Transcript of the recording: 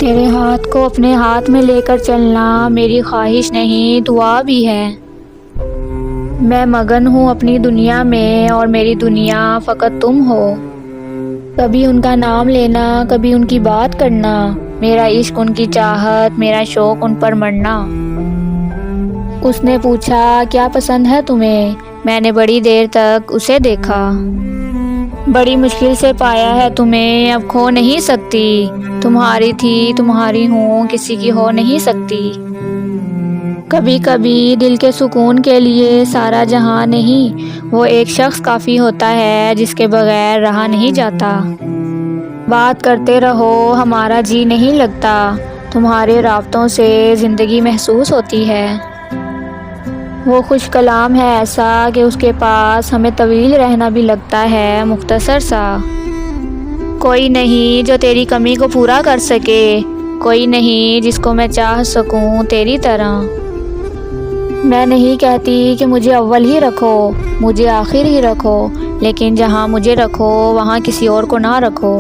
تیرے ہاتھ کو اپنے ہاتھ میں لے کر چلنا میری خواہش نہیں، دعا بھی ہے۔ میں مگن ہوں اپنی دنیا میں اور میری دنیا فقط تم ہو۔ کبھی ان کا نام لینا، کبھی ان کی بات کرنا، میرا عشق ان کی چاہت، میرا شوق ان پر مرنا۔ اس نے پوچھا کیا پسند ہے تمہیں؟ میں نے بڑی دیر تک اسے دیکھا۔ بڑی مشکل سے پایا ہے تمہیں، اب کھو نہیں سکتی، تمہاری تھی تمہاری ہوں، کسی کی ہو نہیں سکتی۔ کبھی کبھی دل کے سکون کے لیے سارا جہاں نہیں، وہ ایک شخص کافی ہوتا ہے جس کے بغیر رہا نہیں جاتا۔ بات کرتے رہو ہمارا جی نہیں لگتا، تمہارے رابطوں سے زندگی محسوس ہوتی ہے۔ وہ خوش کلام ہے ایسا کہ اس کے پاس ہمیں طویل رہنا بھی لگتا ہے مختصر سا۔ کوئی نہیں جو تیری کمی کو پورا کر سکے، کوئی نہیں جس کو میں چاہ سکوں تیری طرح۔ میں نہیں کہتی کہ مجھے اول ہی رکھو، مجھے آخر ہی رکھو، لیکن جہاں مجھے رکھو وہاں کسی اور کو نہ رکھو۔